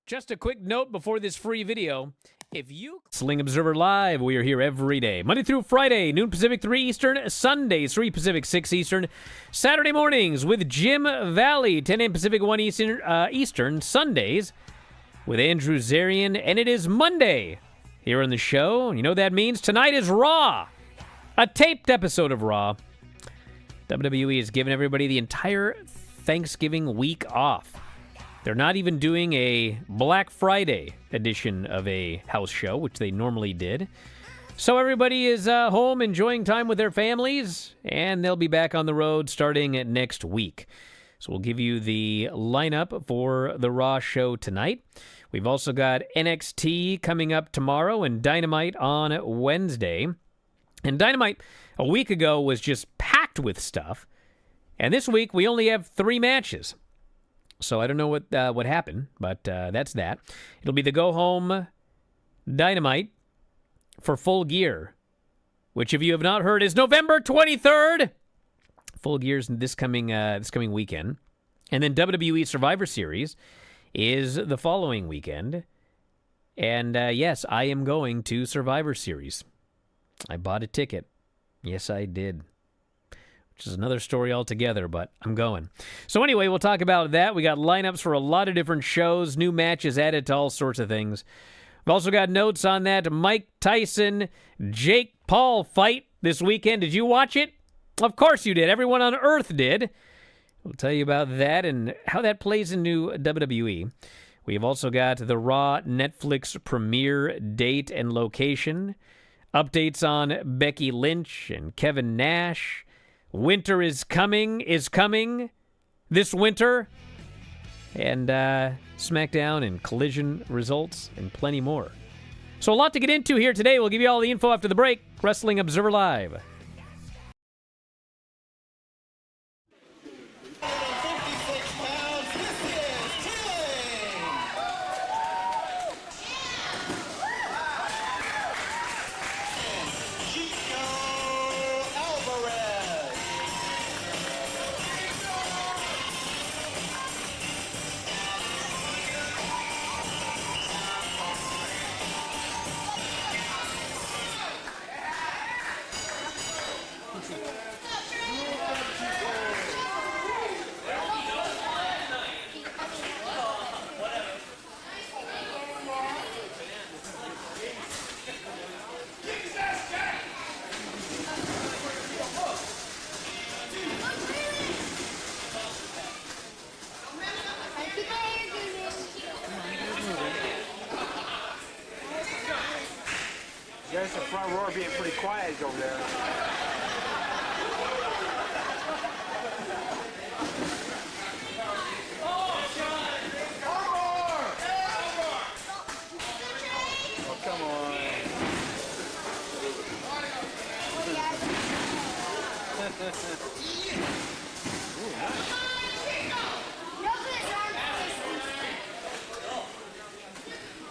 Just a quick note before this free video. If you Sling Observer Live, we are here every day, Monday through Friday, noon Pacific, 3 Eastern, Sundays, 3 Pacific, 6 Eastern, Saturday mornings with Jim Valley, 10 a.m. Pacific, 1 Eastern, Sundays with Andrew Zarian, and it is Monday here on the show. You know what that means? Tonight is Raw, a taped episode of Raw. WWE has given everybody the entire Thanksgiving week off. They're not even doing a Black Friday edition of a house show, which they normally did. So everybody is home enjoying time with their families, and they'll be back on the road starting next week. So we'll give you the lineup for the Raw show tonight. We've also got NXT coming up tomorrow and Dynamite on Wednesday. And Dynamite a week ago was just packed with stuff. And this week we only have 3 matches. So I don't know what happened, but that's that. It'll be the go-home Dynamite for Full Gear, which, if you have not heard, is November 23rd. Full Gear's this coming weekend. And then WWE Survivor Series is the following weekend. And yes, I am going to Survivor Series. I bought a ticket. Yes, I did. Which is another story altogether, but I'm going. So anyway, we'll talk about that. We got lineups for a lot of different shows, new matches added to all sorts of things. We've also got notes on that Mike Tyson, Jake Paul fight this weekend. Did you watch it? Of course you did. Everyone on Earth did. We'll tell you about that and how that plays into WWE. We've also got the Raw Netflix premiere date and location, updates on Becky Lynch and Kevin Nash. Winter is coming this winter. And SmackDown and Collision results and plenty more. So a lot to get into here today. We'll give you all the info after the break. Wrestling Observer Live. There's the front row being pretty quiet over there. Oh, come on.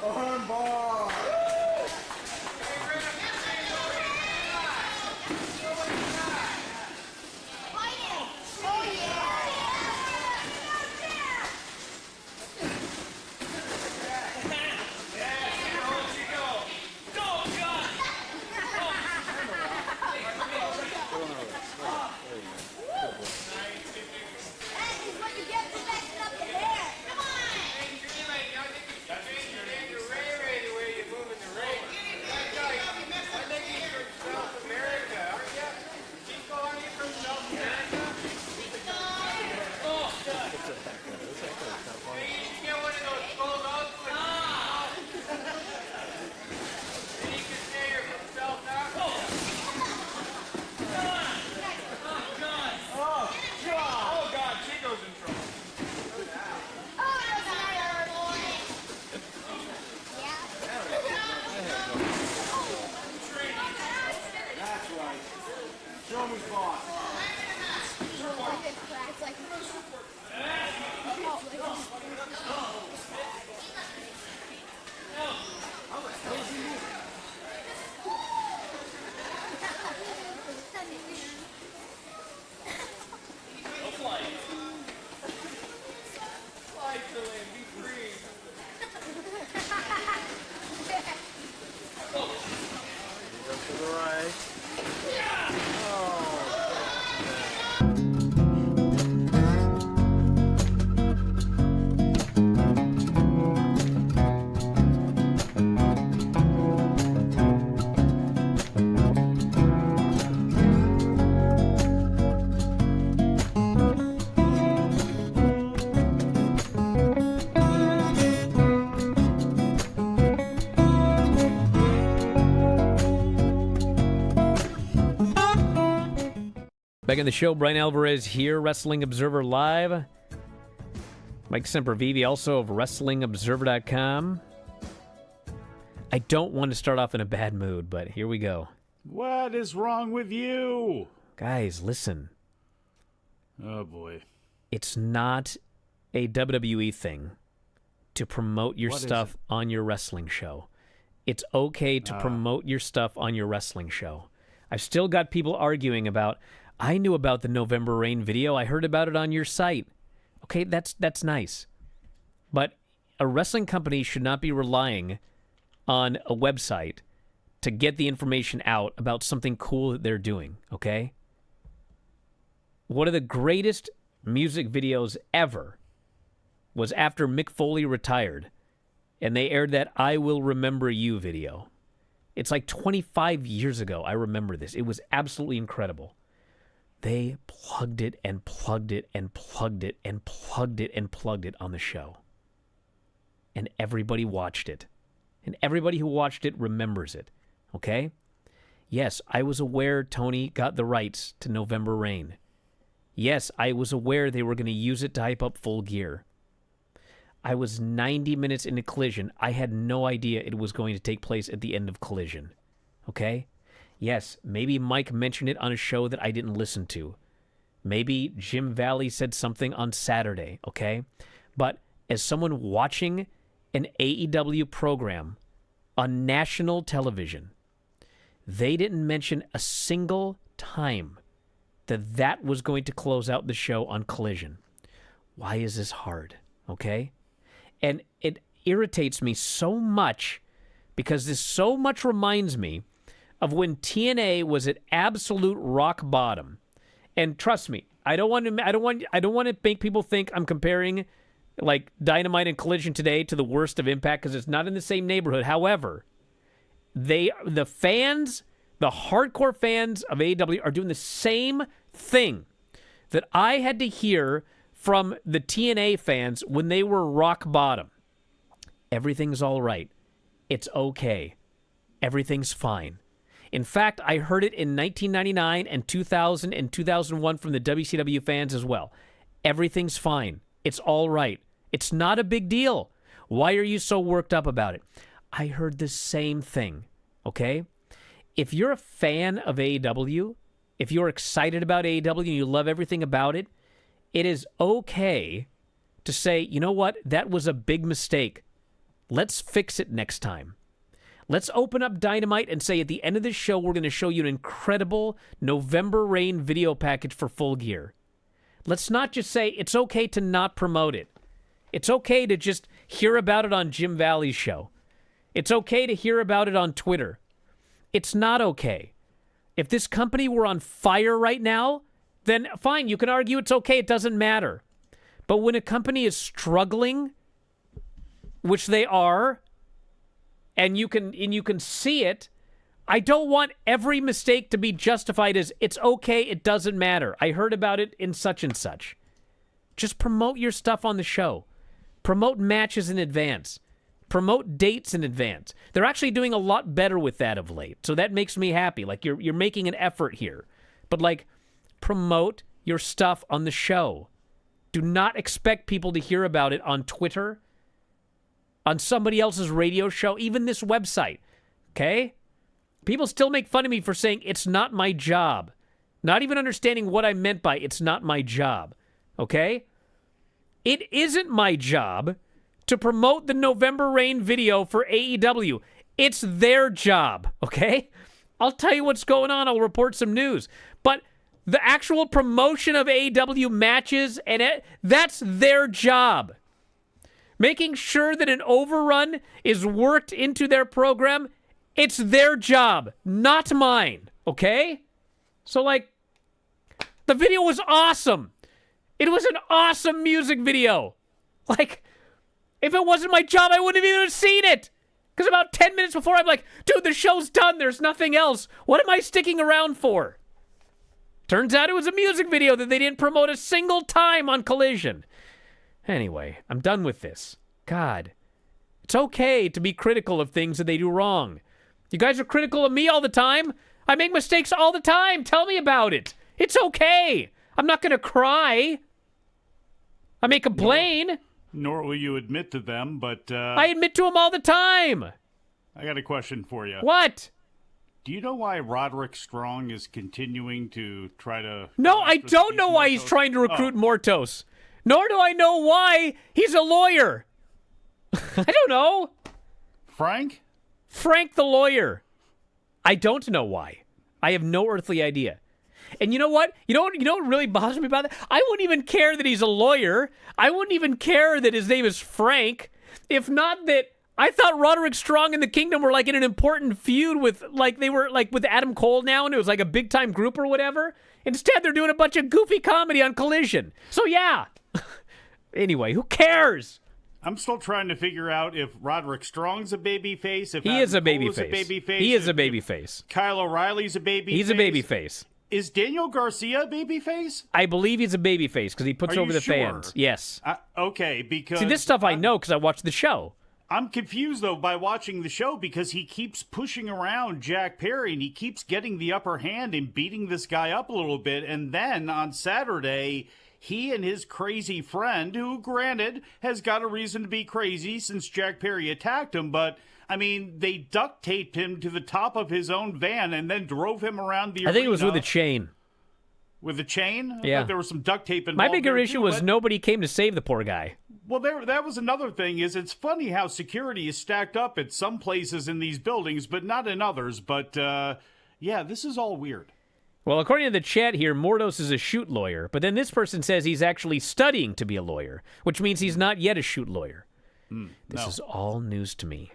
Armbar. Back in the show, Bryan Alvarez here, Wrestling Observer Live. Mike Sempervive, also of WrestlingObserver.com. I don't want to start off in a bad mood, but here we go. What is wrong with you? Guys, listen. Oh, boy. It's not a WWE thing to promote your stuff on your wrestling show. It's okay to promote your stuff on your wrestling show. I've still got people arguing about, I knew about the November Rain video. I heard about it on your site. Okay, that's nice. But a wrestling company should not be relying on a website to get the information out about something cool that they're doing, okay? One of the greatest music videos ever was after Mick Foley retired, and they aired that I Will Remember You video. It's like 25 years ago. I remember this. It was absolutely incredible. They plugged it and plugged it and plugged it and plugged it and plugged it on the show. And everybody watched it. And everybody who watched it remembers it. Okay? Yes, I was aware Tony got the rights to November Rain. Yes, I was aware they were going to use it to hype up Full Gear. I was 90 minutes into Collision. I had no idea it was going to take place at the end of Collision. Okay? Yes, maybe Mike mentioned it on a show that I didn't listen to. Maybe Jim Valley said something on Saturday, okay? But as someone watching an AEW program on national television, they didn't mention a single time that that was going to close out the show on Collision. Why is this hard, okay? And it irritates me so much because this so much reminds me of when TNA was at absolute rock bottom. And trust me, I don't want to make people think I'm comparing like Dynamite and Collision today to the worst of Impact because it's not in the same neighborhood. However, the fans, the hardcore fans of AEW are doing the same thing that I had to hear from the TNA fans when they were rock bottom. Everything's all right. It's okay. Everything's fine. In fact, I heard it in 1999 and 2000 and 2001 from the WCW fans as well. Everything's fine. It's all right. It's not a big deal. Why are you so worked up about it? I heard the same thing, okay? If you're a fan of AEW, if you're excited about AEW and you love everything about it, it is okay to say, you know what? That was a big mistake. Let's fix it next time. Let's open up Dynamite and say at the end of this show, we're going to show you an incredible November Rain video package for Full Gear. Let's not just say it's okay to not promote it. It's okay to just hear about it on Jim Valley's show. It's okay to hear about it on Twitter. It's not okay. If this company were on fire right now, then fine, you can argue it's okay, it doesn't matter. But when a company is struggling, which they are, and you can see it, I don't want every mistake to be justified as it's okay, it doesn't matter. I heard about it in such and such. Just promote your stuff on the show. Promote matches in advance. Promote dates in advance. They're actually doing a lot better with that of late, so that makes me happy. Like you're making an effort here. But like, promote your stuff on the show. Do not expect people to hear about it on Twitter, on somebody else's radio show, even this website. Okay? People still make fun of me for saying it's not my job. Not even understanding what I meant by it's not my job. Okay? It isn't my job to promote the November Rain video for AEW. It's their job, okay? I'll tell you what's going on. I'll report some news. But the actual promotion of AEW matches, that's their job. Making sure that an overrun is worked into their program, it's their job, not mine, okay? So, like, the video was awesome. It was an awesome music video. Like, if it wasn't my job, I wouldn't have even seen it. Because about 10 minutes before, I'm like, dude, the show's done. There's nothing else. What am I sticking around for? Turns out it was a music video that they didn't promote a single time on Collision. Anyway, I'm done with this. God, it's okay to be critical of things that they do wrong. You guys are critical of me all the time. I make mistakes all the time. Tell me about it. It's okay. I'm not going to cry. I may complain. Nor will you admit to them, but I admit to them all the time. I got a question for you. What? Do you know why Roderick Strong is continuing to try to... No, I don't know why he's trying to recruit Mortos. Nor do I know why he's a lawyer. I don't know. Frank? Frank the lawyer. I don't know why. I have no earthly idea. And you know what? You know what really bothers me about that? I wouldn't even care that he's a lawyer. I wouldn't even care that his name is Frank. If not that I thought Roderick Strong and the Kingdom were like in an important feud with, like, they were like with Adam Cole now, and it was like a big time group or whatever. Instead, they're doing a bunch of goofy comedy on Collision. So yeah. Anyway, who cares? I'm still trying to figure out if Roderick Strong's a babyface. If he is a babyface. He is a babyface. Kyle O'Reilly's a babyface. He's a babyface. Is Daniel Garcia a babyface? I believe he's a babyface because he puts over the fans. Yes. Okay, because... See, this stuff I know because I watched the show. I'm confused, though, by watching the show because he keeps pushing around Jack Perry and he keeps getting the upper hand and beating this guy up a little bit. And then on Saturday, he and his crazy friend, who, granted, has got a reason to be crazy since Jack Perry attacked him, but... I mean, they duct taped him to the top of his own van and then drove him around the arena. I think it was with a chain. With a chain? Yeah. I thought there was some duct tape involved. My bigger issue was but... nobody came to save the poor guy. Well, that was another thing, is it's funny how security is stacked up at some places in these buildings, but not in others. But, yeah, this is all weird. Well, according to the chat here, Mordos is a shoot lawyer, but then this person says he's actually studying to be a lawyer, which means he's not yet a shoot lawyer. This is all news to me.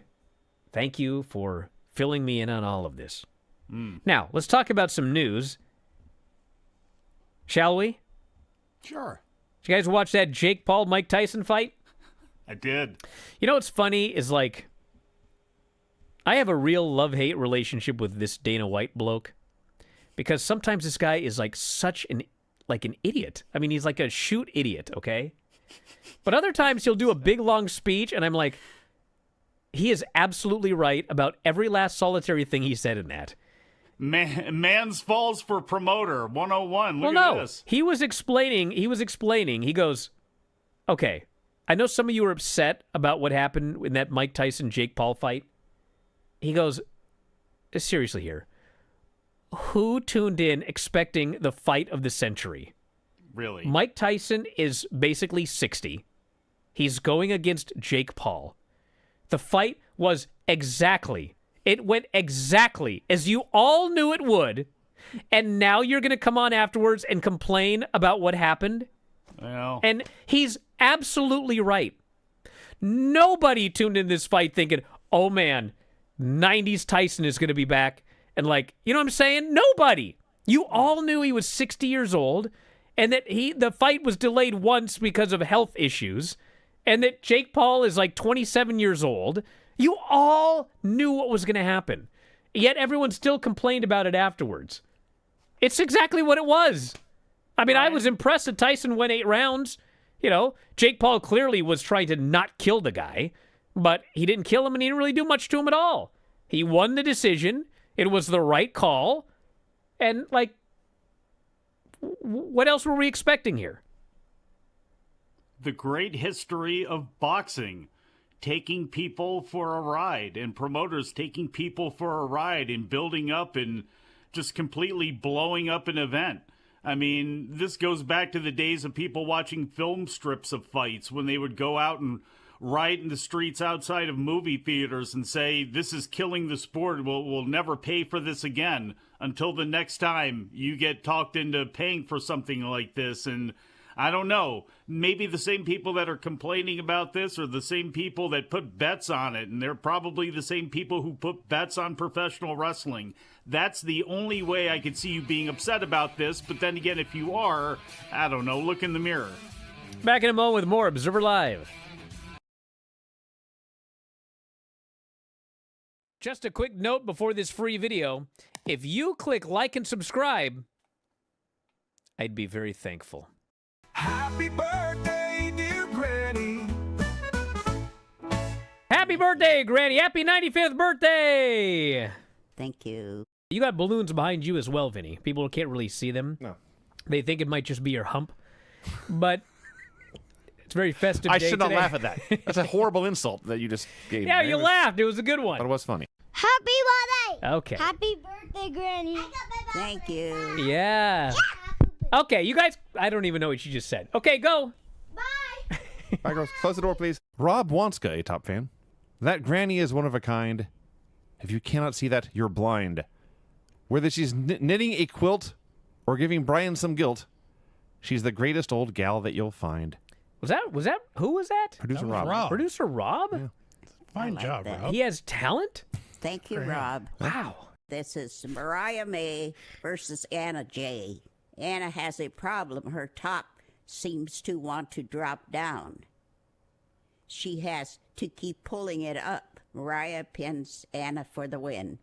Thank you for filling me in on all of this. Now, let's talk about some news. Shall we? Sure. Did you guys watch that Jake Paul Mike Tyson fight? I did. You know what's funny is, like, I have a real love-hate relationship with this Dana White bloke because sometimes this guy is like such an idiot. I mean, he's like a shoot idiot, okay? But other times he'll do a big long speech and I'm like, he is absolutely right about every last solitary thing he said in that. Man's falls for promoter 101. Look at this. He was explaining, he goes, okay, I know some of you are upset about what happened in that Mike Tyson Jake Paul fight. He goes, seriously here, who tuned in expecting the fight of the century? Really? Mike Tyson is basically 60. He's going against Jake Paul. The fight was it went exactly as you all knew it would, and now you're going to come on afterwards and complain about what happened? Well. And he's absolutely right. Nobody tuned in this fight thinking, oh man, 90s Tyson is going to be back. And like, you know what I'm saying? Nobody. You all knew he was 60 years old, and that the fight was delayed once because of health issues, and that Jake Paul is like 27 years old. You all knew what was going to happen. Yet everyone still complained about it afterwards. It's exactly what it was. I mean, I was impressed that Tyson went 8 rounds. You know, Jake Paul clearly was trying to not kill the guy, but he didn't kill him and he didn't really do much to him at all. He won the decision. It was the right call. And, like, what else were we expecting here? The great history of boxing, taking people for a ride, and promoters taking people for a ride and building up and just completely blowing up an event. I mean, this goes back to the days of people watching film strips of fights when they would go out and ride in the streets outside of movie theaters and say, this is killing the sport, we'll never pay for this again until the next time you get talked into paying for something like this. And I don't know, maybe the same people that are complaining about this are the same people that put bets on it, and they're probably the same people who put bets on professional wrestling. That's the only way I could see you being upset about this, but then again, if you are, I don't know, look in the mirror. Back in a moment with more Observer Live. Just a quick note before this free video. If you click like and subscribe, I'd be very thankful. Happy birthday, dear Granny. Happy birthday, Granny. Happy 95th birthday. Thank you. You got balloons behind you as well, Vinny. People can't really see them. No. They think it might just be your hump, but it's very festive. I day should not today. laugh at that. That's a horrible insult that you just gave. Yeah, me. you laughed. It was a good But it one. was funny. Happy birthday! Okay. Happy birthday, Granny! Thank you. Yeah. Okay, you guys. I don't even know what you just said. Okay, go. Bye! Bye, girls. Close the door, please. Rob Wanska, a top fan. That granny is one of a kind. If you cannot see that, you're blind. Whether she's knitting a quilt or giving Brian some guilt, she's the greatest old gal that you'll find. Was that who was that? Producer That was Rob. Rob. Producer Rob? Fine like job, that. Rob. He has talent? Thank you, Rob. Wow. This is Mariah May versus Anna J. Anna has a problem. Her top seems to want to drop down. She has to keep pulling it up. Mariah pins Anna for the win.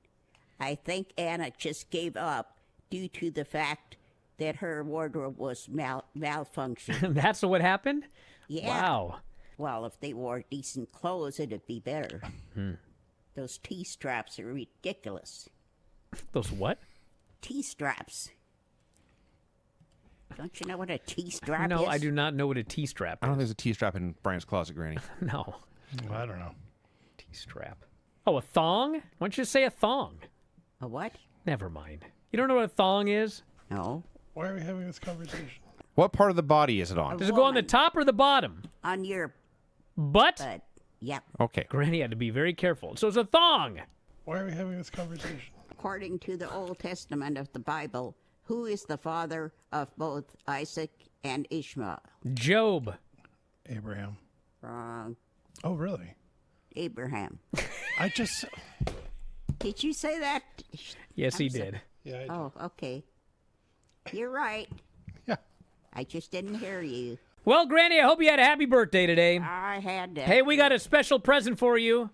I think Anna just gave up due to the fact that her wardrobe was malfunctioned. That's what happened? Yeah. Wow. Well, if they wore decent clothes, it'd be better. Those T-straps are ridiculous. Those what? T-straps. Don't you know what a T-strap is? No, I do not know what a T-strap I don't is. think there's a T-strap in Brian's closet, Granny. No. Well, I don't know. T-strap. Oh, a thong? Why don't you say a thong? A what? Never mind. You don't know what a thong is? No. Why are we having this conversation? What part of the body is it on? Does it go on the Woman. top or the bottom? On your Butt? butt. Yep. Okay. Granny had to be very careful. So it's a thong. Why are we having this conversation? According to the Old Testament of the Bible, who is the father of both Isaac and Ishmael? Job. Abraham. Wrong. Oh, really? Abraham. I just... Did you say that? Yes, he did. Yeah, I did. Oh, okay. You're right. Yeah. I just didn't hear you. Well, Granny, I hope you had a happy birthday today. I had to. Hey, we got a special present for you.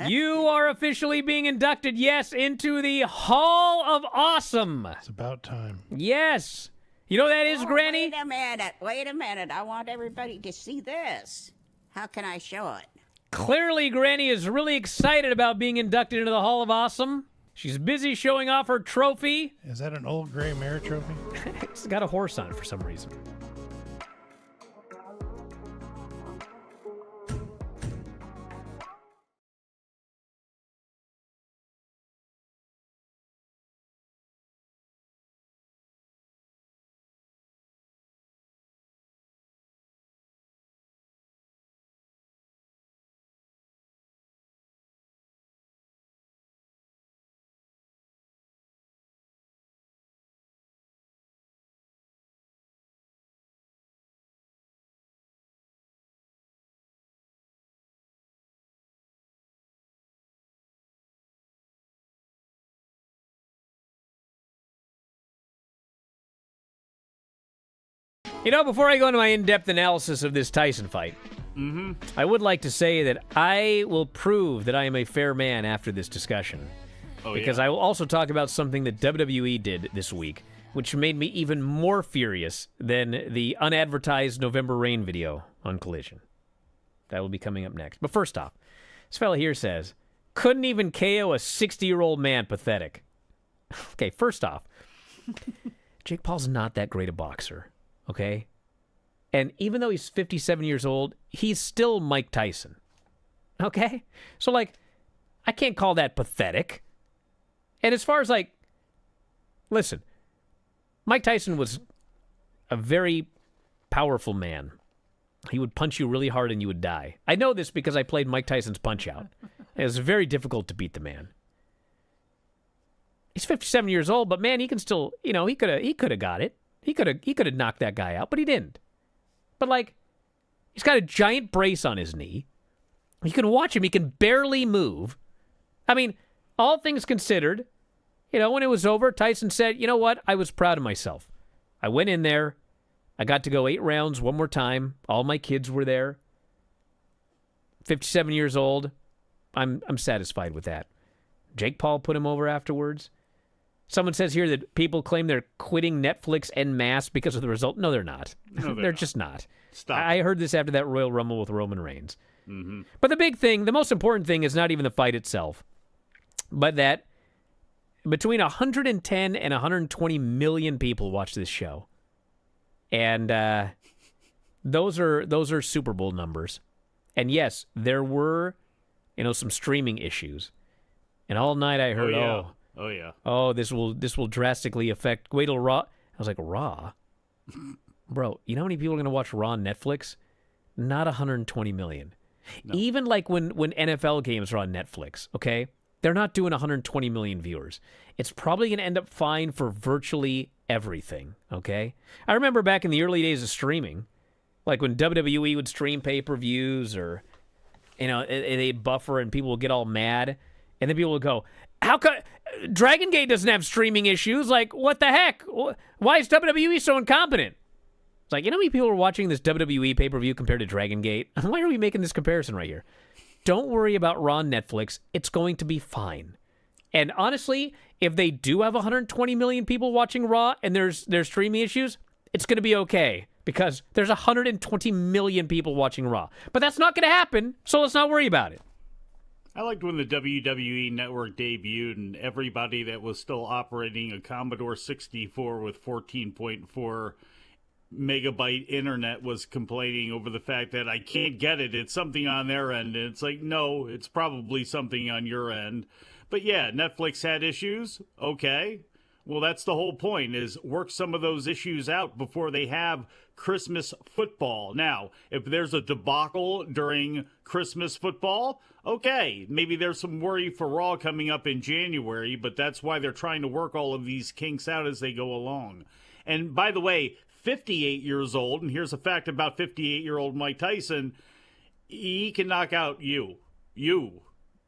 You are officially being inducted, yes, into the Hall of Awesome. It's about time. Yes. You know what that is, Oh, Granny? Wait a minute. Wait a minute. I want everybody to see this. How can I show it? Clearly, Granny is really excited about being inducted into the Hall of Awesome. She's busy showing off her trophy. Is that an old gray mare trophy? It's got a horse on it for some reason. You know, before I go into my in-depth analysis of this Tyson fight, I would like to say that I will prove that I am a fair man after this discussion. Because I will also talk about something that WWE did this week, which made me even more furious than the unadvertised November Rain video on Collision. That will be coming up next. But first off, this fella here says, couldn't even KO a 60-year-old man, pathetic. Okay, first off, Jake Paul's not that great a boxer. Okay? And even though he's 57 years old, he's still Mike Tyson. Okay? So, like, I can't call that pathetic. And as far as, like, listen, Mike Tyson was a very powerful man. He would punch you really hard and you would die. I know this because I played Mike Tyson's Punch-Out. It was very difficult to beat the man. He's 57 years old, but man, he can still, you know, he could have got it. He could have knocked that guy out, but he didn't. But, like, he's got a giant brace on his knee. You can watch him. He can barely move. I mean, all things considered, you know, when it was over, Tyson said, you know what? I was proud of myself. I went in there. I got to go 8 rounds one more time. All my kids were there. 57 years old. I'm satisfied with that. Jake Paul put him over afterwards. Someone says here that people claim they're quitting Netflix en masse because of the result. No, they're not. No, they're just not. Stop. I heard this after that Royal Rumble with Roman Reigns. But the big thing, the most important thing is not even the fight itself, but that between 110 and 120 million people watch this show. And those are Super Bowl numbers. And yes, there were, some streaming issues. And all night I heard, this will drastically affect. Wait till Raw. I was like, Raw? Bro, you know how many people are going to watch Raw on Netflix? Not 120 million. No. Even like when NFL games are on Netflix, okay? They're not doing 120 million viewers. It's probably going to end up fine for virtually everything, okay? I remember back in the early days of streaming, like when WWE would stream pay-per-views or, they'd buffer and people would get all mad. And then people would go, how come Dragon Gate doesn't have streaming issues? Like, what the heck? Why is WWE so incompetent? It's like, how many people are watching this WWE pay-per-view compared to Dragon Gate? Why are we making this comparison right here? Don't worry about Raw on Netflix. It's going to be fine. And honestly, if they do have 120 million people watching Raw and there's streaming issues, it's going to be okay because there's 120 million people watching Raw. But that's not going to happen, so let's not worry about it. I liked when the WWE Network debuted and everybody that was still operating a Commodore 64 with 14.4 megabyte internet was complaining over the fact that I can't get it. It's something on their end. And it's like, no, it's probably something on your end. But yeah, Netflix had issues. Okay. Well, that's the whole point, is work some of those issues out before they have Christmas football. Now, if there's a debacle during Christmas football, okay, maybe there's some worry for Raw coming up in January, but that's why they're trying to work all of these kinks out as they go along. And by the way, 58 years old, and here's a fact about 58-year-old Mike Tyson, he can knock out you,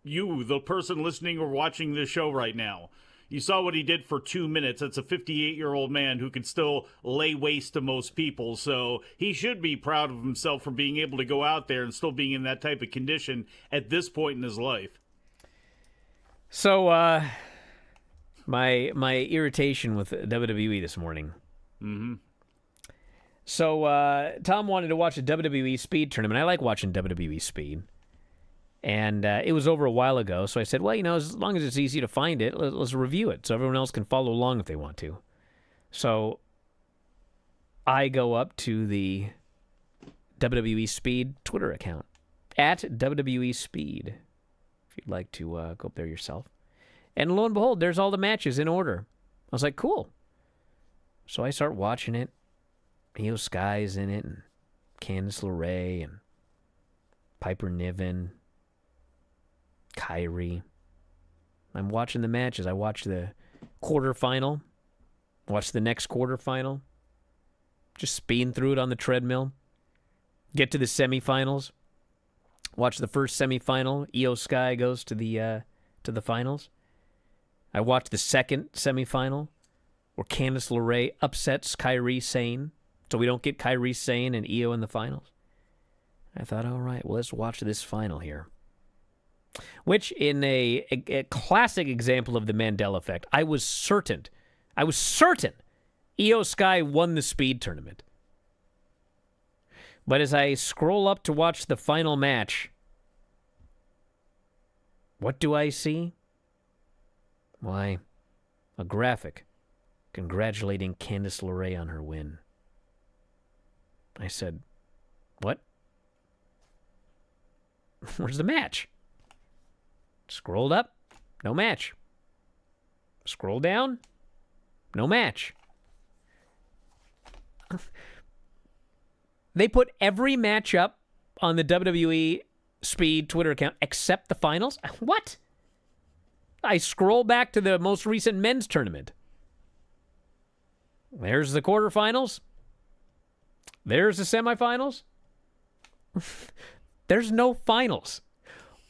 the person listening or watching this show right now. You saw what he did for 2 minutes. That's a 58-year-old man who can still lay waste to most people. So he should be proud of himself for being able to go out there and still being in that type of condition at this point in his life. So my irritation with WWE this morning. Mm-hmm. So Tom wanted to watch a WWE Speed tournament. I like watching WWE Speed. And it was over a while ago, so I said, well, as long as it's easy to find it, let's review it so everyone else can follow along if they want to. So I go up to the WWE Speed Twitter account, at WWE Speed, if you'd like to go up there yourself. And lo and behold, there's all the matches in order. I was like, cool. So I start watching it. Io Sky's in it, and Candice LeRae, and Piper Niven, Kyrie. I'm watching the matches. I watched the quarterfinal. Watch the next quarterfinal. Just speeding through it on the treadmill. Get to the semifinals. Watch the first semifinal. Io Sky goes to the finals. I watched the second semifinal where Candice LeRae upsets Kyrie Sane. So we don't get Kyrie Sane and Io in the finals. I thought, all right, well, let's watch this final here. Which, in a classic example of the Mandela effect, I was certain Io Sky won the Speed tournament. But as I scroll up to watch the final match, what do I see? Why, a graphic congratulating Candice LeRae on her win. I said, what? Where's the match? Scrolled up, no match. Scroll down, no match. They put every match up on the WWE Speed Twitter account except the finals? What? I scroll back to the most recent men's tournament. There's the quarterfinals. There's the semifinals. There's no finals.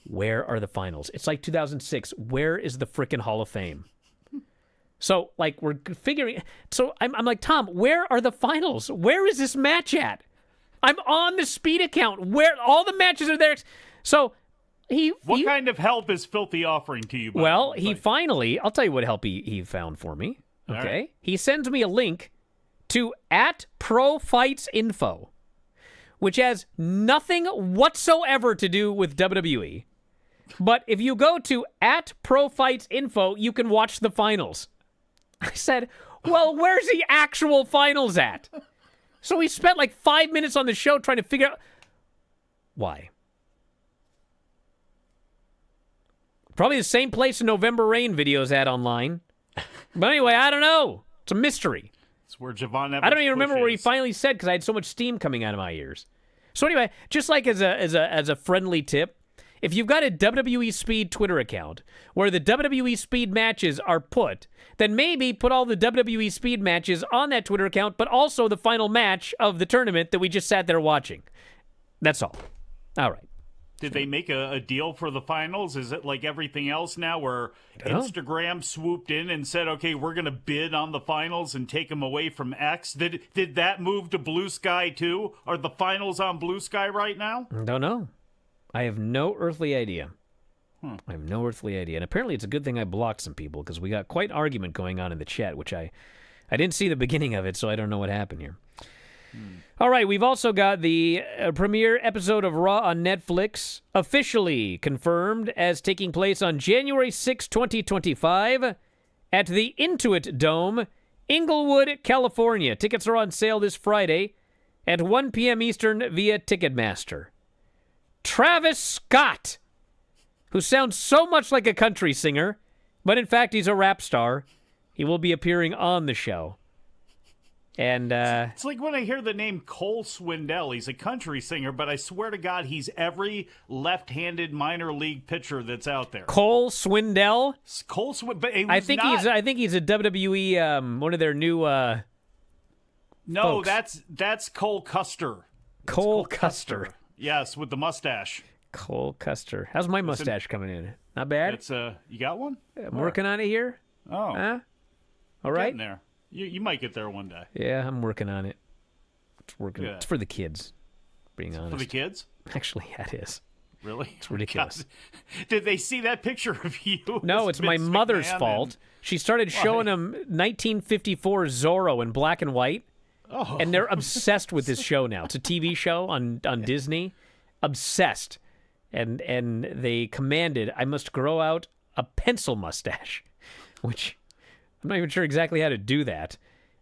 Where are the finals? It's like 2006. Where is the frickin' Hall of Fame? So, like, we're figuring... So, I'm like, Tom, where are the finals? Where is this match at? I'm on the Speed account. Where... All the matches are there. So, What kind of help is Filthy offering to you? Well, he finally... I'll tell you what help he found for me. Okay? Right. He sends me a link to @ProFightsInfo, which has nothing whatsoever to do with WWE. But if you go to @ProFightsInfo, you can watch the finals. I said, well, where's the actual finals at? So we spent like 5 minutes on the show trying to figure out why. Probably the same place the November Rain video's at online. But anyway, I don't know. It's a mystery. It's where Javon Evans I don't even remember where he pushes. finally said because I had so much steam coming out of my ears. So anyway, just like as a friendly tip, if you've got a WWE Speed Twitter account where the WWE Speed matches are put, then maybe put all the WWE Speed matches on that Twitter account, but also the final match of the tournament that we just sat there watching. That's all. All right. Did they make a deal for the finals? Is it like everything else now where Instagram swooped in and said, okay, we're going to bid on the finals and take them away from X? Did that move to Blue Sky too? Are the finals on Blue Sky right now? Don't know. I have no earthly idea. I have no earthly idea. And apparently it's a good thing I blocked some people because we got quite argument going on in the chat, which I didn't see the beginning of it, so I don't know what happened here. All right, we've also got the premiere episode of Raw on Netflix officially confirmed as taking place on January 6, 2025 at the Intuit Dome, Inglewood, California. Tickets are on sale this Friday at 1 p.m. Eastern via Ticketmaster. Travis Scott, who sounds so much like a country singer, but in fact he's a rap star. He will be appearing on the show. And it's like when I hear the name Cole Swindell. He's a country singer, but I swear to God, he's every left-handed minor league pitcher that's out there. Cole Swindell. Cole Swindell, but I think he's a WWE one of their new. No, folks. that's Cole Custer. Cole Custer. Yes, with the mustache. Cole Custer. How's my mustache coming in? Not bad. It's you got one? I'm working on it here. Oh, Huh? All right. getting there. You might get there one day. Yeah, I'm working on it. It's working. Good. It's for the kids. Being honest. For the kids? Actually, yeah, it is. Really? It's ridiculous. God. Did they see that picture of you? No, as it's my Vince mother's McMahon fault. She started showing them 1954 Zorro in black and white, and they're obsessed with this show now. It's a TV show on Disney. Obsessed. And they commanded I must grow out a pencil mustache, which I'm not even sure exactly how to do that.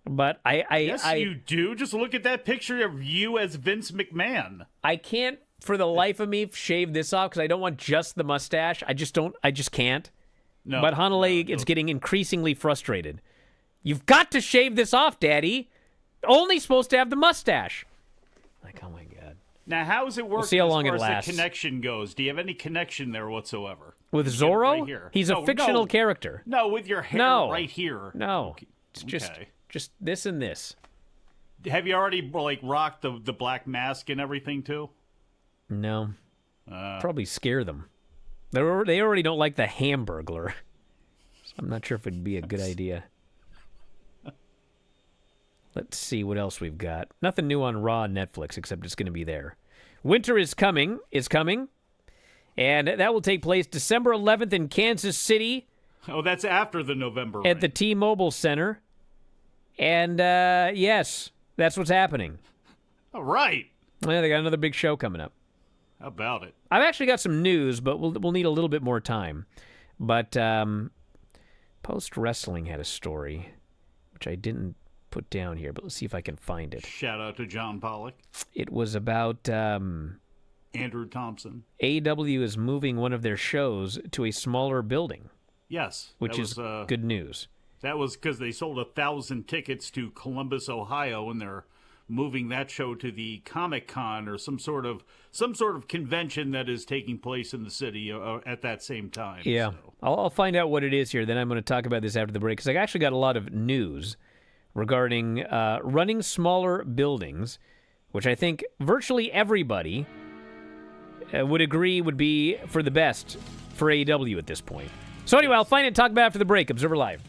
But Yes, you do. Just look at that picture of you as Vince McMahon. I can't, for the life of me, shave this off because I don't want just the mustache. I just can't. No. But Hanalei is getting increasingly frustrated. You've got to shave this off, Daddy. Only supposed to have the mustache. Like, oh my God. Now, how does it work see how as long far it as lasts. the connection goes? Do you have any connection there whatsoever? With Get it Zorro? right here. He's a fictional character. No, with your hair No. right here. No. It's Okay. just this and this. Have you already rocked the black mask and everything too? No. Probably scare them. They already don't like the Hamburglar. So I'm not sure if it'd be a good idea. Let's see what else we've got. Nothing new on Raw and Netflix, except it's going to be there. Winter is coming. And that will take place December 11th in Kansas City. Oh, that's after the November At the T-Mobile Center. And, yes, that's what's happening. All right. Yeah, they got another big show coming up. How about it? I've actually got some news, but we'll need a little bit more time. But Post Wrestling had a story, which I didn't put down here, but let's see if I can find it. Shout out to John Pollock. It was about Andrew Thompson. AEW is moving one of their shows to a smaller building. Yes. Which is good news. That was because they sold 1,000 tickets to Columbus, Ohio, and they're moving that show to the Comic-Con or some sort of convention that is taking place in the city at that same time. Yeah. So. I'll find out what it is here. Then I'm going to talk about this after the break because I actually got a lot of news regarding running smaller buildings, which I think virtually everybody would agree would be for the best for AEW at this point. So anyway, I'll find it and talk about it after the break. Observer Live.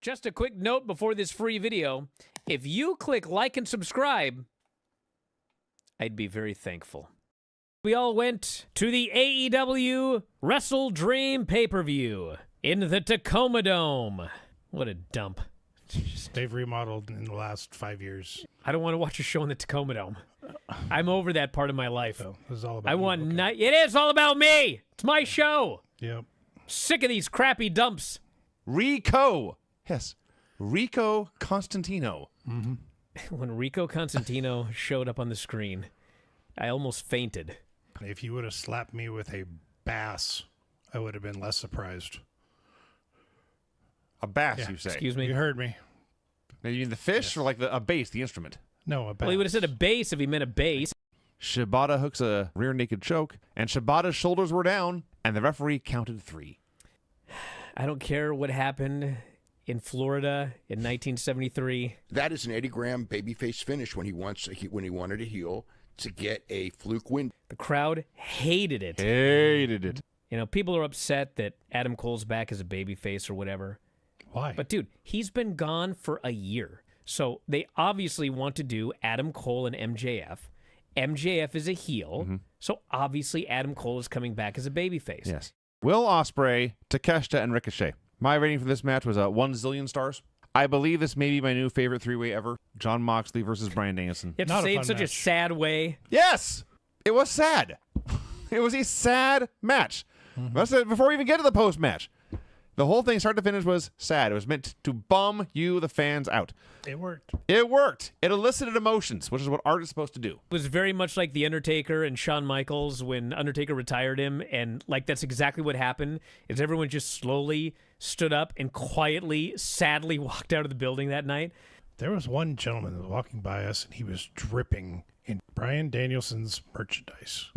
Just a quick note before this free video. If you click like and subscribe, I'd be very thankful. We all went to the AEW Wrestle Dream pay-per-view in the Tacoma Dome. What a dump. They've remodeled in the last 5 years. I don't want to watch a show in the Tacoma Dome. I'm over that part of my life. So this is all about I you, want okay. It is all about me. It's my show. Yep. Sick of these crappy dumps. Rico. Yes. Rico Constantino. When Rico Constantino showed up on the screen, I almost fainted. If you would have slapped me with a bass, I would have been less surprised. A bass, Yeah. you say? Excuse me. You heard me. Now, you mean the fish or like a bass, the instrument? No, a bass. Well, he would have said a bass if he meant a bass. Shibata hooks a rear naked choke, and Shibata's shoulders were down, and the referee counted 3. I don't care what happened in Florida in 1973. That is an Eddie Graham babyface finish when he wanted a heel to get a fluke win. The crowd hated it. Hated it. You know, people are upset that Adam Cole's back as a babyface or whatever. Why? But, dude, he's been gone for a year. So they obviously want to do Adam Cole and MJF. MJF is a heel. So obviously Adam Cole is coming back as a babyface. Yes. Will Ospreay, Takeshita, and Ricochet. My rating for this match was 1 zillion stars. I believe this may be my new favorite 3-way ever. John Moxley versus Bryan Danielson. You have Not to a say it in fun such a match. sad way. Yes! It was sad. It was a sad match. That's it, before we even get to the post-match. The whole thing, start to finish, was sad. It was meant to bum you, the fans, out. It worked. It worked. It elicited emotions, which is what art is supposed to do. It was very much like The Undertaker and Shawn Michaels when Undertaker retired him. And, like, that's exactly what happened, is everyone just slowly stood up and quietly, sadly walked out of the building that night. There was one gentleman that was walking by us, and he was dripping in Bryan Danielson's merchandise.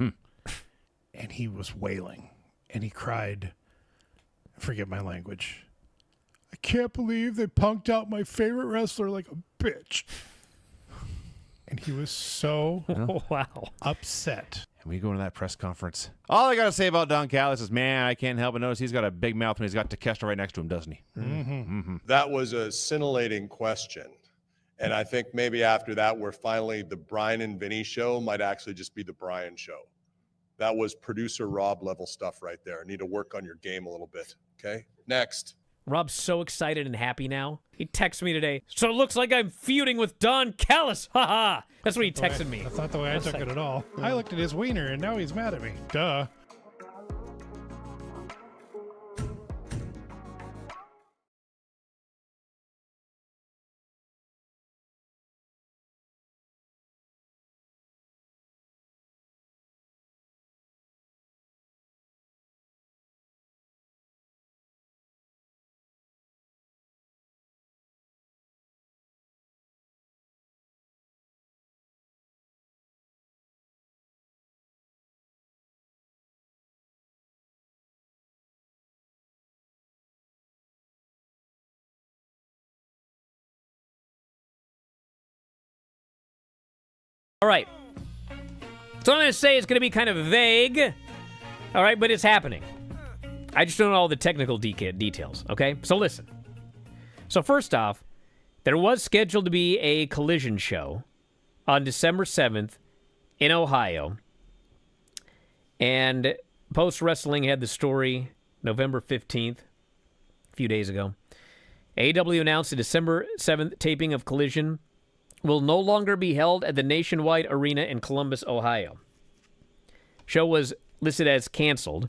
And he was wailing. And he cried, I forget my language, I can't believe they punked out my favorite wrestler like a bitch. And he was so Wow. upset. And we go into that press conference. All I got to say about Don Callis is, man, I can't help but notice he's got a big mouth when he's got Takeshita right next to him, doesn't he? That was a scintillating question. And I think maybe after that, we're finally, the Bryan and Vinny show might actually just be the Bryan show. That was producer Rob level stuff right there. Need to work on your game a little bit. Okay. Next. Rob's so excited and happy now. He texted me today. So it looks like I'm feuding with Don Callis. Ha ha. That's what he texted me. That's not the way I took it at all. I looked at his wiener, and now he's mad at me. Duh. All right. So I'm going to say it's going to be kind of vague. All right, but it's happening. I just don't know all the technical details, okay? So listen. So first off, there was scheduled to be a Collision show on December 7th in Ohio. And Post Wrestling had the story November 15th, a few days ago. AEW announced the December 7th taping of Collision will no longer be held at the Nationwide Arena in Columbus, Ohio. Show was listed as canceled.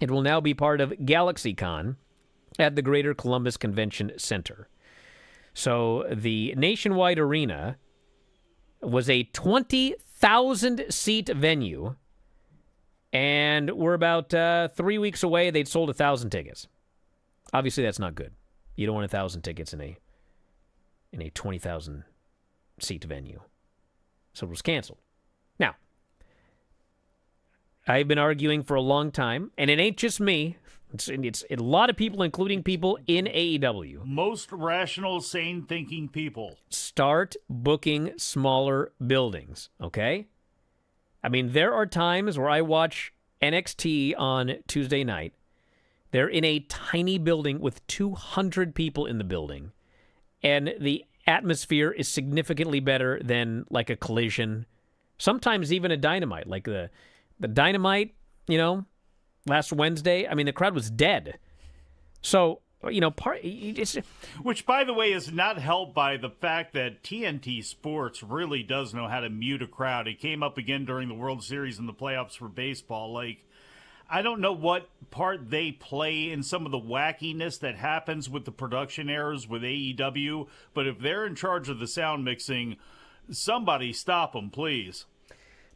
It will now be part of GalaxyCon at the Greater Columbus Convention Center. So the Nationwide Arena was a 20,000-seat venue, and we're about 3 weeks away. They'd sold 1,000 tickets. Obviously, that's not good. You don't want 1,000 tickets in a 20,000-seat venue. So it was canceled. Now, I've been arguing for a long time, and it ain't just me. It's a lot of people, including people in AEW. Most rational, sane thinking people. Start booking smaller buildings, okay? I mean, there are times where I watch NXT on Tuesday night. They're in a tiny building with 200 people in the building, and the atmosphere is significantly better than like a Collision, sometimes even a Dynamite. Like the Dynamite, last Wednesday, I mean, the crowd was dead. So Which, by the way, is not helped by the fact that TNT Sports really does know how to mute a crowd. It came up again during the World Series and the playoffs for baseball. Like, I don't know what part they play in some of the wackiness that happens with the production errors with AEW, but if they're in charge of the sound mixing, somebody stop them, please.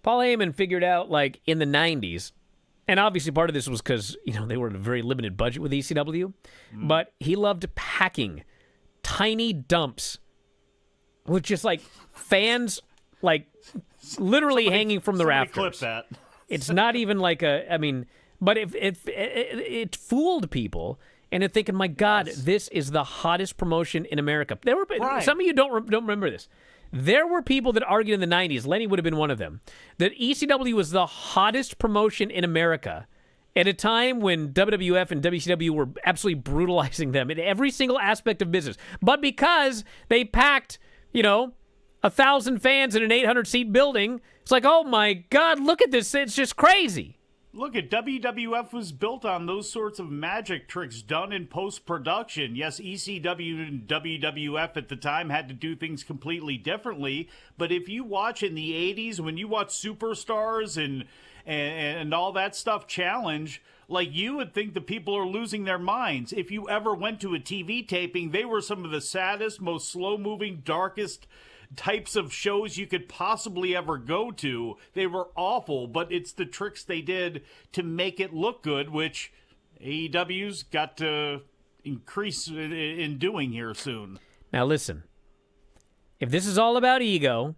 Paul Heyman figured out, like, in the 90s, and obviously part of this was because, they were at a very limited budget with ECW, but he loved packing tiny dumps with just, like, fans, like, literally hanging from the rafters. Clip that. It's not even like but if it fooled people into thinking, my God, this is the hottest promotion in America. There were some of you don't remember this. There were people that argued in the 90s, Lenny would have been one of them, that ECW was the hottest promotion in America at a time when WWF and WCW were absolutely brutalizing them in every single aspect of business. But because they packed, 1,000 fans in an 800-seat building, it's like, oh my God, look at this. It's just crazy. Look, WWF was built on those sorts of magic tricks done in post-production. Yes, ECW and WWF at the time had to do things completely differently, but if you watch in the 80s, when you watch Superstars and all that stuff challenge, like, you would think the people are losing their minds. If you ever went to a TV taping, they were some of the saddest, most slow-moving, darkest types of shows you could possibly ever go to. They were awful, but it's the tricks they did to make it look good, which AEW's got to increase in doing here soon. Now listen, if this is all about ego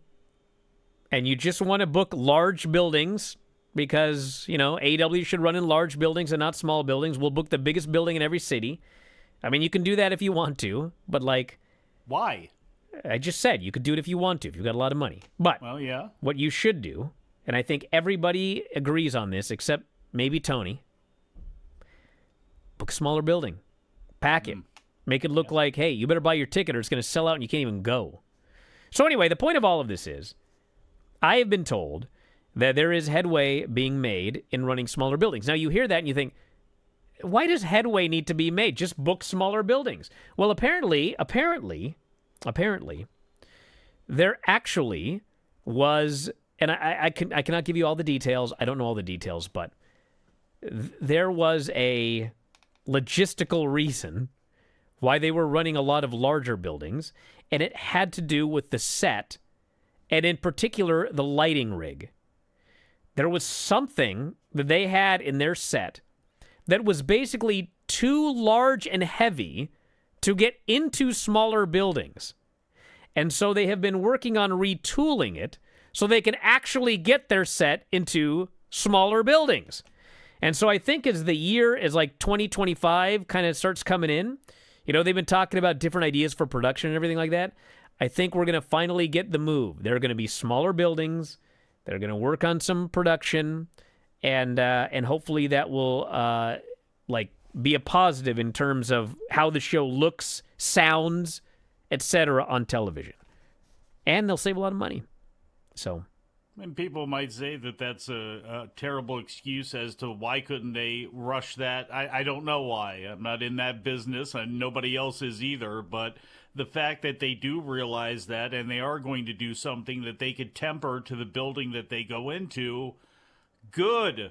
and you just want to book large buildings because, AEW should run in large buildings and not small buildings, we'll book the biggest building in every city. I mean, you can do that if you want to, but why? I just said you could do it if you want to, if you've got a lot of money. But what you should do, and I think everybody agrees on this except maybe Tony, book a smaller building. Pack it. Make it look like, hey, you better buy your ticket or it's going to sell out and you can't even go. So anyway, the point of all of this is I have been told that there is headway being made in running smaller buildings. Now, you hear that and you think, why does headway need to be made? Just book smaller buildings. Well, apparently, there actually was, and I cannot give you all the details. I don't know all the details, but there was a logistical reason why they were running a lot of larger buildings, and it had to do with the set, and in particular, the lighting rig. There was something that they had in their set that was basically too large and heavy to get into smaller buildings. And so they have been working on retooling it so they can actually get their set into smaller buildings. And so I think as the year is like 2025 kind of starts coming in, they've been talking about different ideas for production and everything like that. I think we're going to finally get the move. There are going to be smaller buildings. They're going to work on some production, and hopefully that will be a positive in terms of how the show looks, sounds, etc. on television. And they'll save a lot of money. So, and people might say that that's a terrible excuse as to why couldn't they rush that. I don't know why. I'm not in that business, and nobody else is either, but the fact that they do realize that and they are going to do something that they could temper to the building that they go into, good.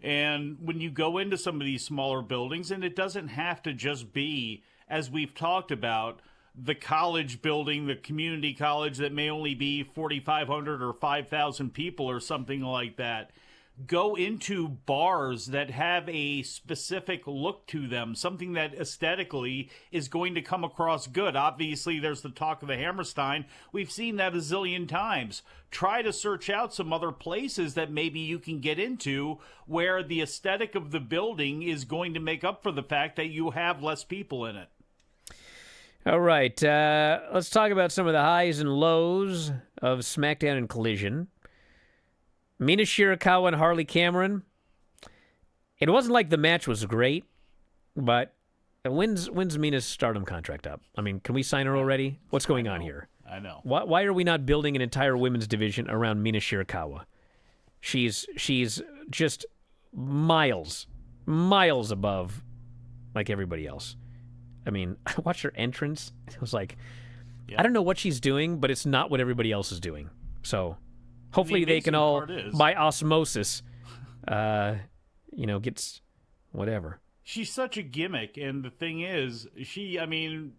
And when you go into some of these smaller buildings, and it doesn't have to just be, as we've talked about, the college building, the community college that may only be 4,500 or 5,000 people or something like that. Go into bars that have a specific look to them, something that aesthetically is going to come across good. Obviously, there's the talk of the Hammerstein. We've seen that a zillion times. Try to search out some other places that maybe you can get into where the aesthetic of the building is going to make up for the fact that you have less people in it. All right, let's talk about some of the highs and lows of SmackDown and Collision. Mina Shirakawa and Harley Cameron. It wasn't like the match was great, but when's Mina's Stardom contract up? I mean, can we sign her already? What's going on here? I know. Why are we not building an entire women's division around Mina Shirakawa? She's just miles above like everybody else. I mean, I watched her entrance. It was like, I don't know what she's doing, but it's not what everybody else is doing. So hopefully they can all, by osmosis, gets whatever. She's such a gimmick, and the thing is, she,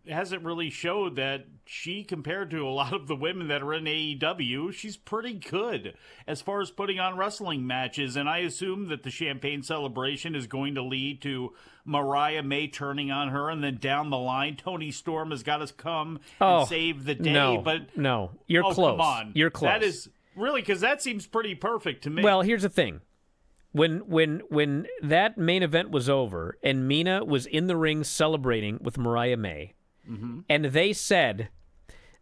hasn't really showed that she, compared to a lot of the women that are in AEW, she's pretty good as far as putting on wrestling matches, and I assume that the champagne celebration is going to lead to Mariah May turning on her, and then down the line, Toni Storm has got to come and save the day. No, you're close. Come on. You're close. That is, really, because that seems pretty perfect to me. Well, here's the thing. When that main event was over and Mina was in the ring celebrating with Mariah May, and they said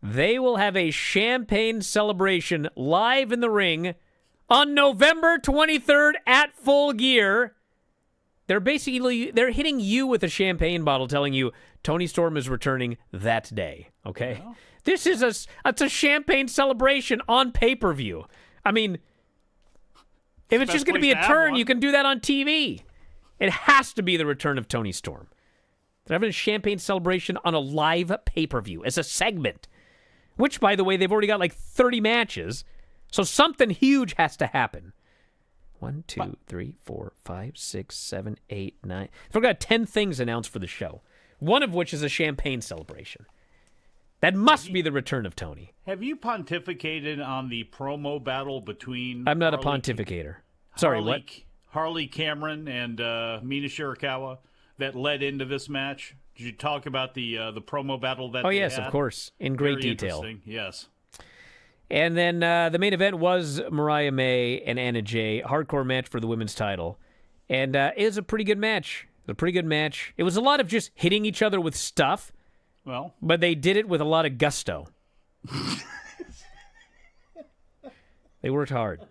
they will have a champagne celebration live in the ring on November 23rd at Full Gear, they're hitting you with a champagne bottle telling you Toni Storm is returning that day, okay? Yeah. This is it's a champagne celebration on pay-per-view. I mean, if it's just going to be a turn, you can do that on TV. It has to be the return of Toni Storm. They're having a champagne celebration on a live pay-per-view as a segment, which, by the way, they've already got like 30 matches, so something huge has to happen. 1, 2, 3, 4, 5, 6, 7, 8, 9. They've got 10 things announced for the show, one of which is a champagne celebration. That must be the return of Toni. Have you pontificated on the promo battle between... I'm not a pontificator. Sorry, what? Harley Cameron and Mina Shirakawa that led into this match? Did you talk about the promo battle that they yes, had? Of course, in great detail. Yes. And then the main event was Mariah May and Anna Jay, hardcore match for the women's title. And it was a pretty good match. It was a lot of just hitting each other with stuff. Well, but they did it with a lot of gusto. They worked hard.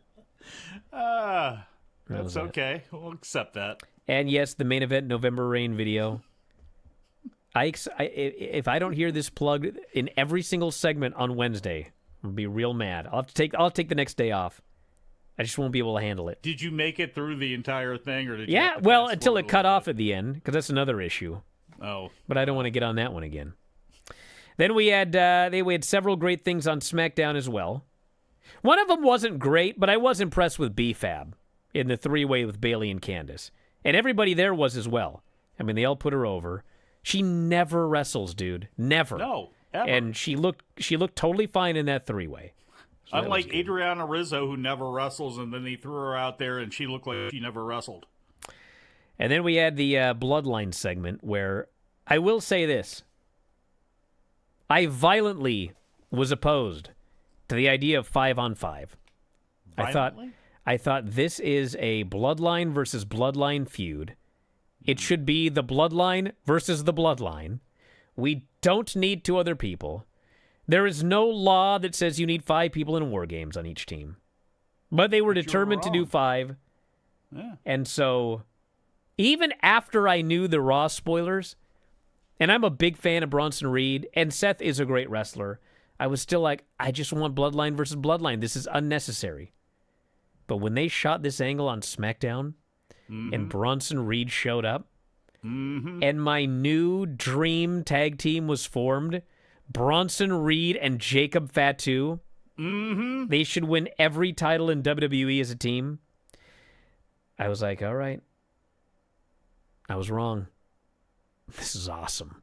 That's okay. We'll accept that. And yes, the main event November Rain video. If I don't hear this plugged in every single segment on Wednesday, I'll be real mad. I'll take the next day off. I just won't be able to handle it. Did you make it through the entire thing, or did you? Yeah, well, until it cut off at the end, because that's another issue. Oh, but I don't want to get on that one again. Then we had several great things on SmackDown as well. One of them wasn't great, but I was impressed with B-Fab in the three-way with Bayley and Candice. And everybody there was as well. I mean, they all put her over. She never wrestles, dude. Never. No, ever. And she looked totally fine in that three-way. So unlike Adriana Rizzo, who never wrestles, and then they threw her out there and she looked like she never wrestled. And then we had the Bloodline segment where I will say this. I violently was opposed to the idea of 5-on-5. I thought this is a Bloodline versus Bloodline feud. It should be the Bloodline versus the Bloodline. We don't need 2 other people. There is no law that says you need 5 people in War Games on each team. But they were determined to do 5. Yeah. And so, even after I knew the Raw spoilers, and I'm a big fan of Bronson Reed, and Seth is a great wrestler, I was still like, I just want Bloodline versus Bloodline. This is unnecessary. But when they shot this angle on SmackDown, and Bronson Reed showed up, and my new dream tag team was formed, Bronson Reed and Jacob Fatu, they should win every title in WWE as a team. I was like, all right. I was wrong. This is awesome.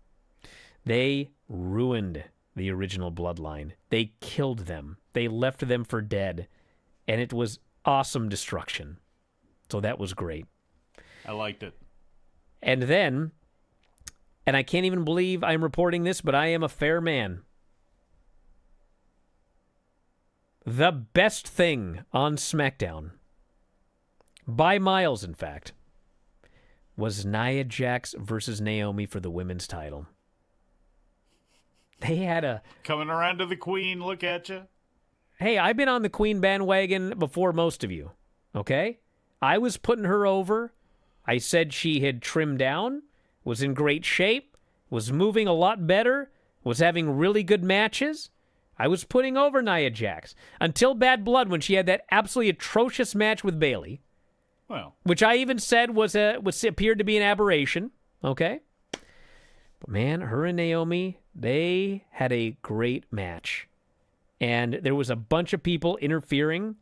They ruined the original Bloodline. They killed them. They left them for dead. And it was awesome destruction. So that was great. I liked it. And then, and I can't even believe I'm reporting this, but I am a fair man. The best thing on SmackDown, by miles in fact, was Nia Jax versus Naomi for the women's title. They had a... Coming around to the Queen, look at you. Hey, I've been on the Queen bandwagon before most of you, okay? I was putting her over. I said she had trimmed down, was in great shape, was moving a lot better, was having really good matches. I was putting over Nia Jax until Bad Blood when she had that absolutely atrocious match with Bayley. Well, which I even said appeared to be an aberration, okay? But man, her and Naomi, they had a great match. And there was a bunch of people interfering,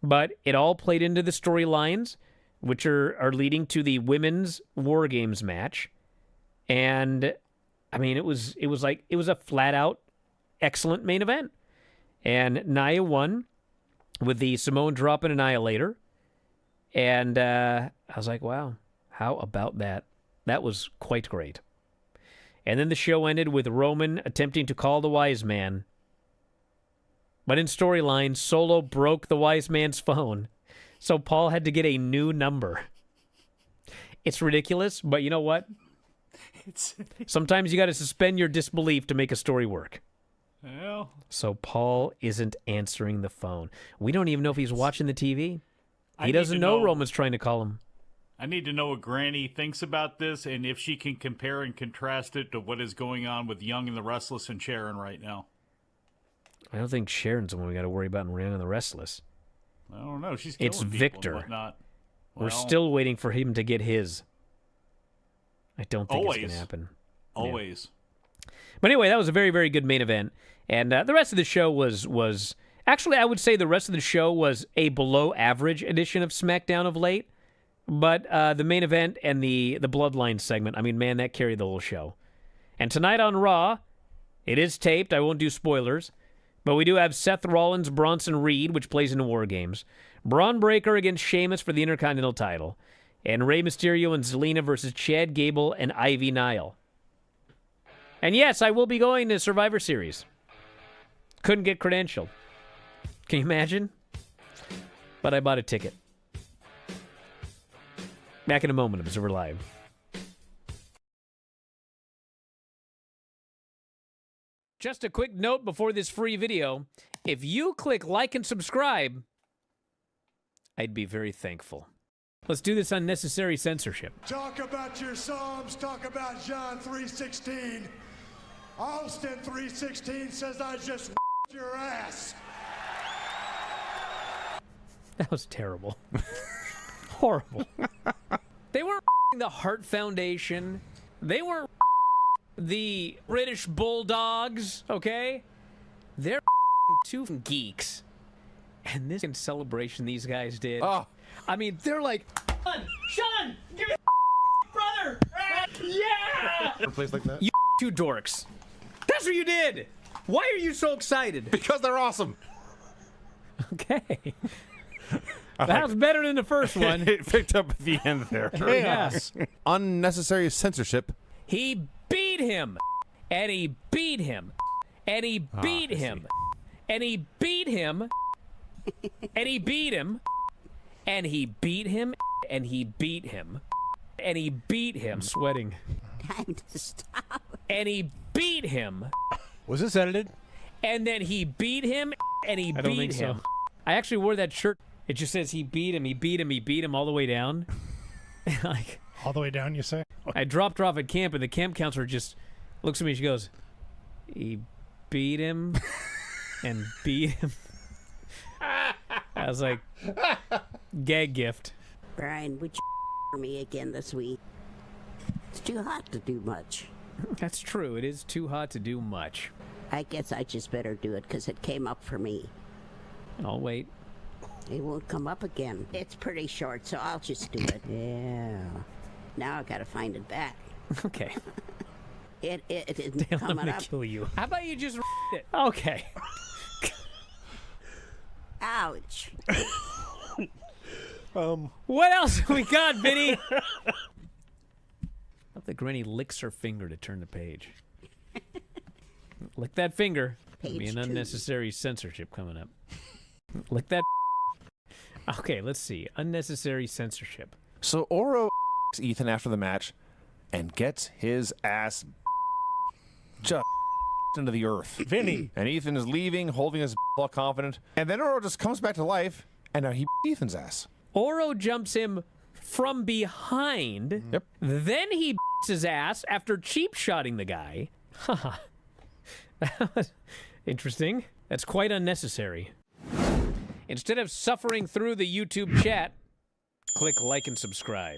but it all played into the storylines, which are leading to the women's War Games match. And I mean, it was a flat out excellent main event. And Nia won with the Samoan drop and Annihilator. And I was like, wow, how about that? That was quite great. And then the show ended with Roman attempting to call the Wise Man. But in storyline, Solo broke the Wise Man's phone, so Paul had to get a new number. It's ridiculous, but you know what? Sometimes you got to suspend your disbelief to make a story work. Well, so Paul isn't answering the phone. We don't even know if he's watching the TV. He doesn't know Roman's trying to call him. I need to know what Granny thinks about this and if she can compare and contrast it to what is going on with Young and the Restless and Sharon right now. I don't think Sharon's the one we got to worry about in Young and the Restless. I don't know. She's killing it's people Victor. And whatnot. We're still waiting for him to get his. I don't think it's going to happen. Always. Yeah. But anyway, that was a very, very good main event. And the rest of the show was... Actually, I would say the rest of the show was a below-average edition of SmackDown of late. But the main event and the Bloodline segment, I mean, man, that carried the whole show. And tonight on Raw, it is taped. I won't do spoilers. But we do have Seth Rollins, Bronson Reed, which plays in the War Games. Braun Breaker against Sheamus for the Intercontinental title. And Rey Mysterio and Zelina versus Chad Gable and Ivy Nile. And yes, I will be going to Survivor Series. Couldn't get credentialed. Can you imagine? But I bought a ticket. Back in a moment, Observer Live. Just a quick note before this free video. If you click like and subscribe, I'd be very thankful. Let's do this unnecessary censorship. Talk about your Psalms, talk about John 3:16. Austin 3:16 says I just your ass. That was terrible. Horrible. They weren't the Heart Foundation. They weren't the British Bulldogs, okay? They're two geeks. And this celebration these guys did. Oh. I mean, they're like, Sean, give me brother. Yeah. A place like that? You two dorks. That's what you did. Why are you so excited? Because they're awesome. Okay. That was better than the first one. It picked up at the end there. Yes. Unnecessary censorship. He beat him. And he beat him. And he beat him. And he beat him. And he beat him. And he beat him. And he beat him. And he beat him. I'm sweating. Time to stop. And he beat him. Was this edited? And then he beat him. And he beat him. So. I actually wore that shirt. It just says he beat him, he beat him, he beat him all the way down. Like, all the way down, you say? I dropped her off at camp, and the camp counselor just looks at me. She goes, he beat him and beat him. I was like, gag gift. Brian, would you for me again this week? It's too hot to do much. That's true. It is too hot to do much. I guess I just better do it because it came up for me. I'll wait. It won't come up again. It's pretty short, so I'll just do it. Yeah. Now I gotta find it back. Okay. It isn't Dale, coming I'm gonna up. kill you. How about you just it? Okay. Ouch. What else we got, Vinny? I hope the granny licks her finger to turn the page. Lick that finger. There'll be an unnecessary censorship coming up. Lick that. Okay, let's see. Unnecessary censorship. So Oro Ethan after the match and gets his ass just into the earth. Vinny. And Ethan is leaving, holding his all confident. And then Oro just comes back to life, and now he Ethan's ass. Oro jumps him from behind. Yep. Then he his ass after cheap shotting the guy. Haha. That was interesting. That's quite unnecessary. Instead of suffering through the YouTube chat, click like and subscribe.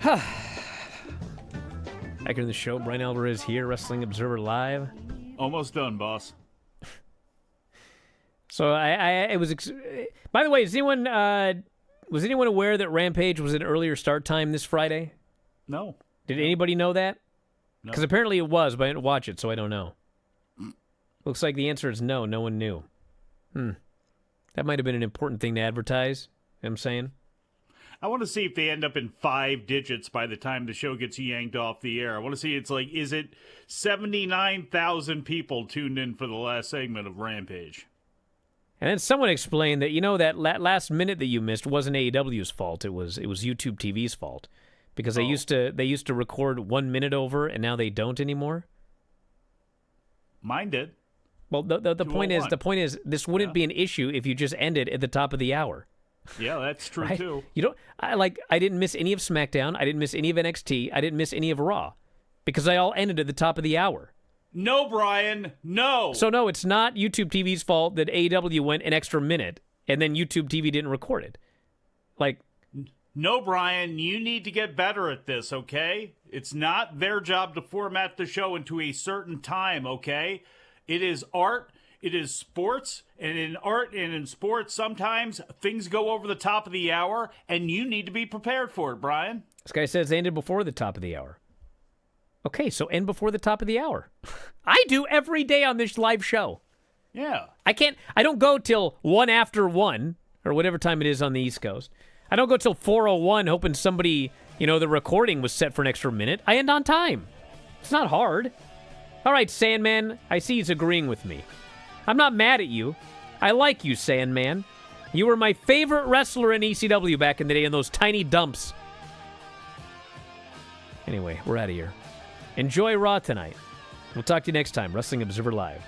Back in the show, Bryan Alvarez here, Wrestling Observer Live. Almost done, boss. So it was. By the way, was anyone aware that Rampage was an earlier start time this Friday? No. Did anybody know that? No. Because apparently it was, but I didn't watch it, so I don't know. Looks like the answer is no. No one knew. That might have been an important thing to advertise. You know what I'm saying? I want to see if they end up in 5 digits by the time the show gets yanked off the air. I want to see is it 79,000 people tuned in for the last segment of Rampage? And then someone explained that, that last minute that you missed wasn't AEW's fault. It was YouTube TV's fault. Because they used to record 1 minute over, and now they don't anymore. Mine did. Well, the point is this wouldn't be an issue if you just ended at the top of the hour. Yeah, that's true right? too. I didn't miss any of SmackDown. I didn't miss any of NXT. I didn't miss any of Raw, because they all ended at the top of the hour. No, Brian, no. So no, it's not YouTube TV's fault that AEW went an extra minute and then YouTube TV didn't record it. No, Brian, you need to get better at this, okay? It's not their job to format the show into a certain time, okay? It is art, it is sports, and in art and in sports, sometimes things go over the top of the hour, and you need to be prepared for it, Brian. This guy says they ended before the top of the hour. Okay, so end before the top of the hour. I do every day on this live show. Yeah. I don't go till 1 after 1, or whatever time it is on the East Coast. I don't go till 4:01 hoping somebody, the recording was set for an extra minute. I end on time. It's not hard. All right, Sandman, I see he's agreeing with me. I'm not mad at you. I like you, Sandman. You were my favorite wrestler in ECW back in the day in those tiny dumps. Anyway, we're out of here. Enjoy Raw tonight. We'll talk to you next time. Wrestling Observer Live.